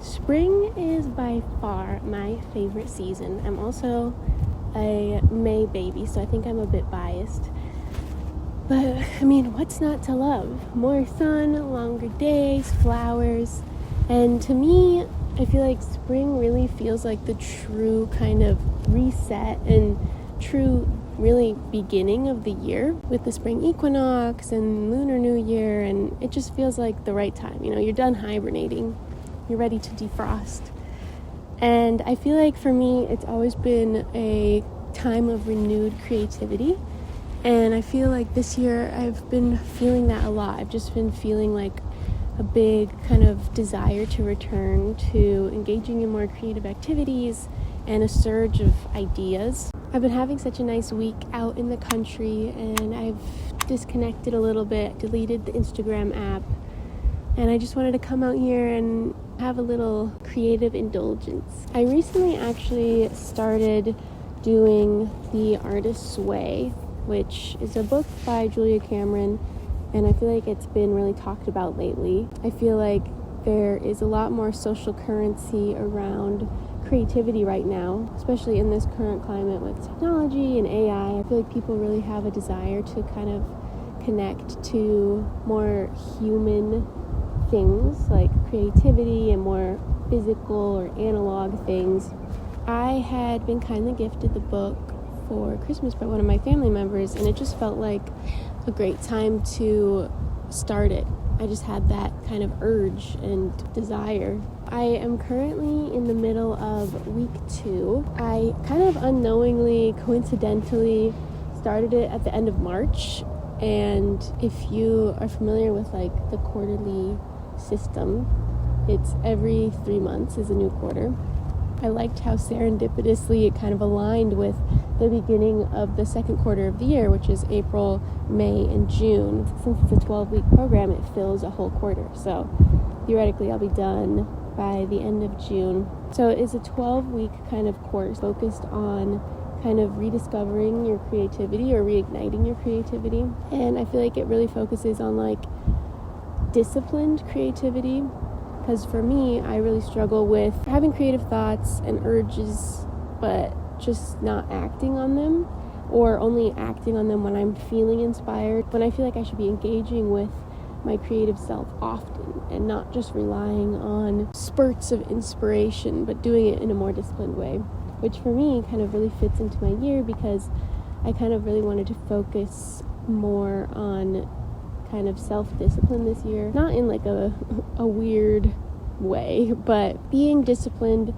Spring is by far my favorite season. I'm also a May baby, so I think I'm a bit biased. But, I mean, what's not to love? More sun, longer days, flowers. And to me, I feel like spring really feels like the true kind of reset and true really beginning of the year with the spring equinox and Lunar New Year, and it just feels like the right time. You know, you're done hibernating. You're ready to defrost. And I feel like for me, it's always been a time of renewed creativity. And I feel like this year I've been feeling that a lot. I've just been feeling like a big kind of desire to return to engaging in more creative activities and a surge of ideas. I've been having such a nice week out in the country, and I've disconnected a little bit, deleted the Instagram app, and I just wanted to come out here and have a little creative indulgence. I recently actually started doing The Artist's Way, which is a book by Julia Cameron, and I feel like it's been really talked about lately. I feel like there is a lot more social currency around creativity right now, especially in this current climate with technology and AI. I feel like people really have a desire to kind of connect to more human things like creativity and more physical or analog things. I had been kindly gifted the book for Christmas by one of my family members, and it just felt like a great time to start it. I just had that kind of urge and desire. I am currently in the middle of week 2. I kind of unknowingly, coincidentally started it at the end of March, and if you are familiar with like the quarterly system, it's every 3 months is a new quarter. I liked how serendipitously it kind of aligned with the beginning of the second quarter of the year, which is April, May, and June. Since it's a 12-week program, it fills a whole quarter. So theoretically, I'll be done by the end of June. So it is a 12-week kind of course focused on kind of rediscovering your creativity or reigniting your creativity. And I feel like it really focuses on like disciplined creativity. Because for me, I really struggle with having creative thoughts and urges, but just not acting on them, or only acting on them when I'm feeling inspired, when I feel like I should be engaging with my creative self often and not just relying on spurts of inspiration, but doing it in a more disciplined way, which for me kind of really fits into my year because I kind of really wanted to focus more on kind of self-discipline this year, not in like a weird way, but being disciplined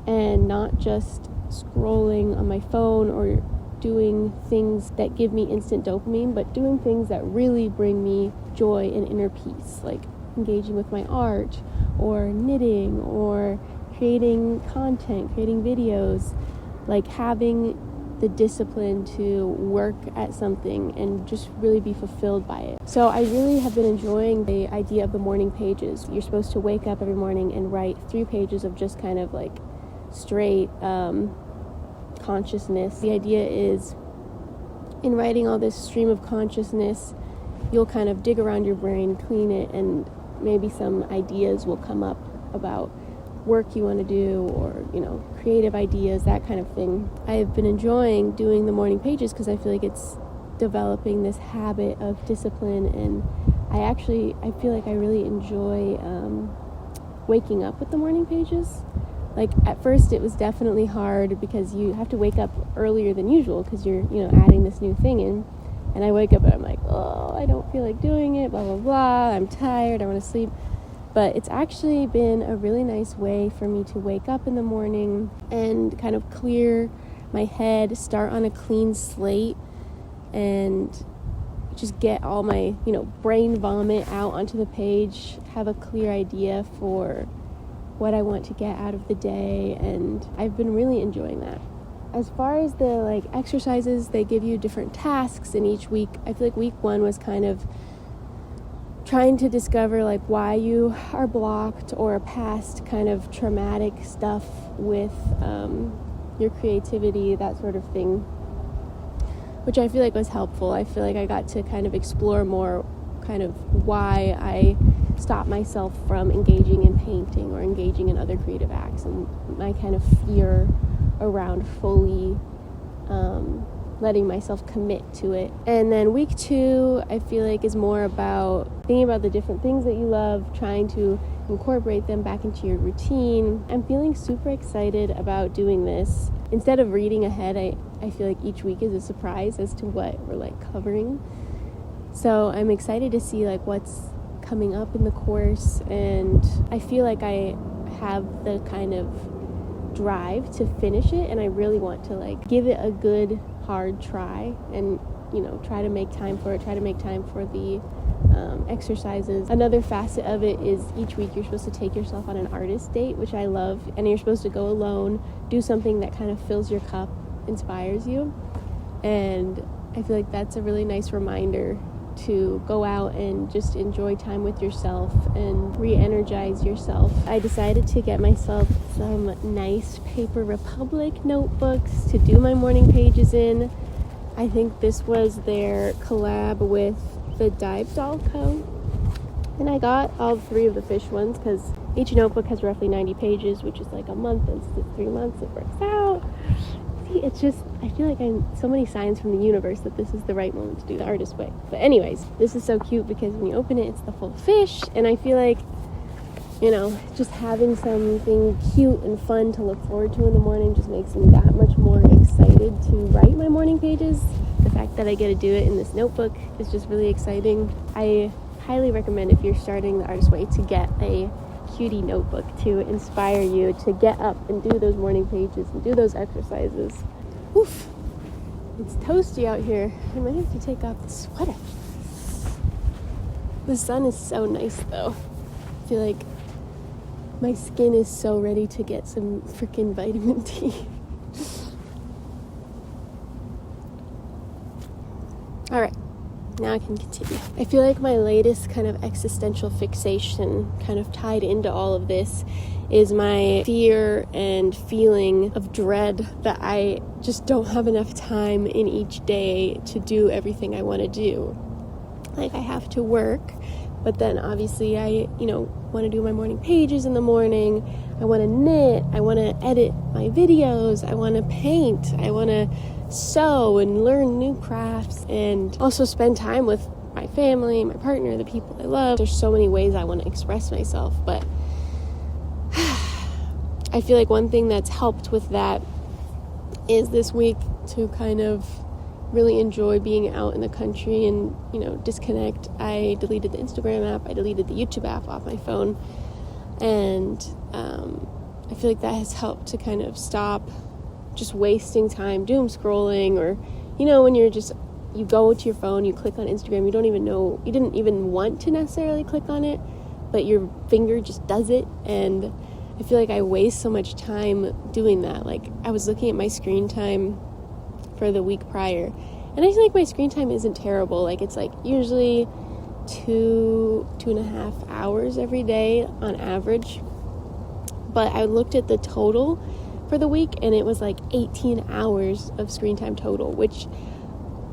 and not just scrolling on my phone or doing things that give me instant dopamine, but doing things that really bring me joy and inner peace, like engaging with my art or knitting or creating content, creating videos, like having the discipline to work at something and just really be fulfilled by it. So I really have been enjoying the idea of the morning pages. You're supposed to wake up every morning and write 3 pages of just kind of like straight consciousness. The idea is in writing all this stream of consciousness, you'll kind of dig around your brain, clean it, and maybe some ideas will come up about work you want to do or, you know, creative ideas, that kind of thing. I've been enjoying doing the morning pages because I feel like it's developing this habit of discipline, and I feel like I really enjoy waking up with the morning pages. Like at first it was definitely hard because you have to wake up earlier than usual because you're, you know, adding this new thing in, and I wake up and I'm like, oh, I don't feel like doing it, blah blah blah, I'm tired, I want to sleep. But it's actually been a really nice way for me to wake up in the morning and kind of clear my head, start on a clean slate, and just get all my, you know, brain vomit out onto the page, have a clear idea for what I want to get out of the day, and I've been really enjoying that. As far as the like exercises, they give you different tasks in each week. I feel like week 1 was kind of trying to discover like why you are blocked or past kind of traumatic stuff with your creativity, that sort of thing, which I feel like was helpful. I feel like I got to kind of explore more kind of why I stop myself from engaging in painting or engaging in other creative acts, and my kind of fear around fully letting myself commit to it. And then week 2, I feel like, is more about thinking about the different things that you love, trying to incorporate them back into your routine. I'm feeling super excited about doing this. Instead of reading ahead, I feel like each week is a surprise as to what we're like covering. So I'm excited to see like what's coming up in the course, and I feel like I have the kind of drive to finish it, and I really want to like give it a good hard try, and try to make time for it, try to make time for the exercises. Another facet of it is each week you're supposed to take yourself on an artist date, which I love, and you're supposed to go alone, do something that kind of fills your cup, inspires you, and I feel like that's a really nice reminder to go out and just enjoy time with yourself and re-energize yourself. I decided to get myself some nice Paper Republic notebooks to do my morning pages in. I think this was their collab with the Dive Doll Co. And I got all 3 of the fish ones because each notebook has roughly 90 pages, which is like a month, and 3 months, it works out. It's just, I feel like I'm so many signs from the universe that this is the right moment to do the artist way. But anyways, this is so cute because when you open it, it's the full fish, and I feel like, just having something cute and fun to look forward to in the morning just makes me that much more excited to write my morning pages. The fact that I get to do it in this notebook is just really exciting. I highly recommend, if you're starting the artist way, to get a cutie notebook to inspire you to get up and do those morning pages and do those exercises. Oof, it's toasty out here. I might have to take off the sweater. The sun is so nice though. I feel like my skin is so ready to get some freaking vitamin D. All right. Now I can continue. I feel like my latest kind of existential fixation, kind of tied into all of this, is my fear and feeling of dread that I just don't have enough time in each day to do everything I want to do. Like, I have to work, but then obviously I, want to do my morning pages in the morning. I want to knit. I want to edit my videos. I want to paint. I want to sew and learn new crafts, and also spend time with my family, my partner, the people I love. There's so many ways I want to express myself, but I feel like one thing that's helped with that is this week to kind of really enjoy being out in the country and, disconnect. I deleted the Instagram app, I deleted the YouTube app off my phone, and I feel like that has helped to kind of stop just wasting time doom scrolling, or when you go to your phone, you click on Instagram, you don't even know, you didn't even want to necessarily click on it, but your finger just does it. And I feel like I waste so much time doing that. Like, I was looking at my screen time for the week prior, and I feel like my screen time isn't terrible. Like, it's like usually 2.5 hours every day on average, but I looked at the total for the week and it was like 18 hours of screen time total, which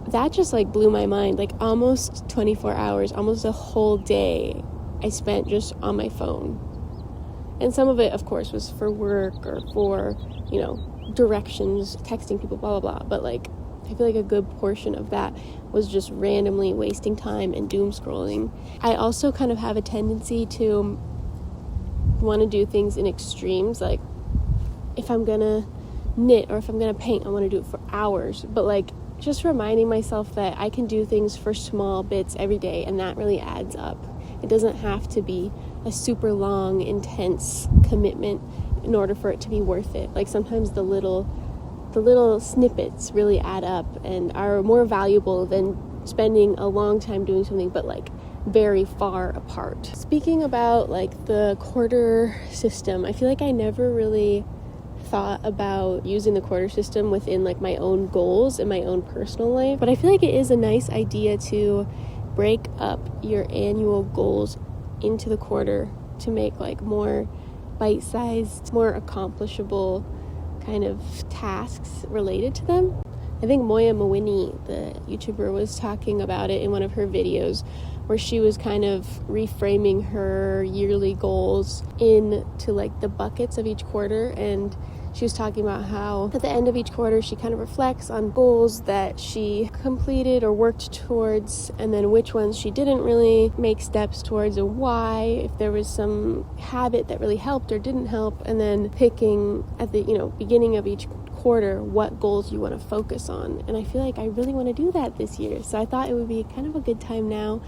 that just like blew my mind. Like, almost 24 hours, almost a whole day I spent just on my phone. And some of it, of course, was for work or for, directions, texting people, blah, blah, blah. But like, I feel like a good portion of that was just randomly wasting time and doom scrolling. I also kind of have a tendency to want to do things in extremes. Like, if I'm gonna knit or if I'm gonna paint, I want to do it for hours. But like, just reminding myself that I can do things for small bits every day, and that really adds up. It doesn't have to be a super long, intense commitment in order for it to be worth it. Like, sometimes the little snippets really add up and are more valuable than spending a long time doing something, but like very far apart. Speaking about like the quarter system, I feel like I never really thought about using the quarter system within like my own goals and my own personal life, but I feel like it is a nice idea to break up your annual goals into the quarter to make like more bite-sized, more accomplishable kind of tasks related to them. I think Moya Mawini, the YouTuber, was talking about it in one of her videos, where she was kind of reframing her yearly goals into like the buckets of each quarter. And she was talking about how at the end of each quarter she kind of reflects on goals that she completed or worked towards, and then which ones she didn't really make steps towards and why, if there was some habit that really helped or didn't help, and then picking at the beginning of each quarter what goals you want to focus on. And I feel like I really want to do that this year, so I thought it would be kind of a good time now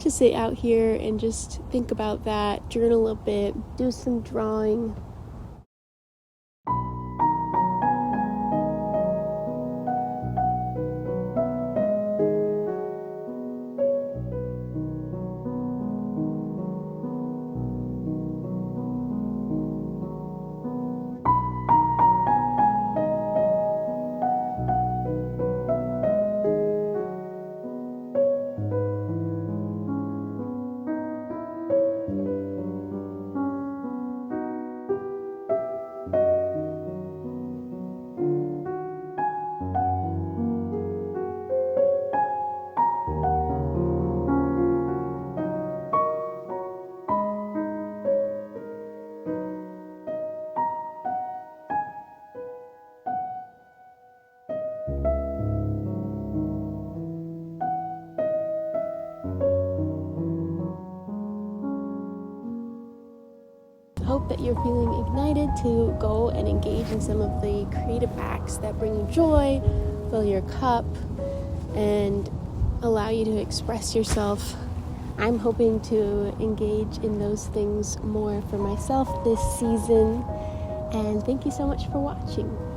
to sit out here and just think about that, journal a bit, do some drawing. Hope that you're feeling ignited to go and engage in some of the creative acts that bring you joy, fill your cup, and allow you to express yourself. I'm hoping to engage in those things more for myself this season, and thank you so much for watching.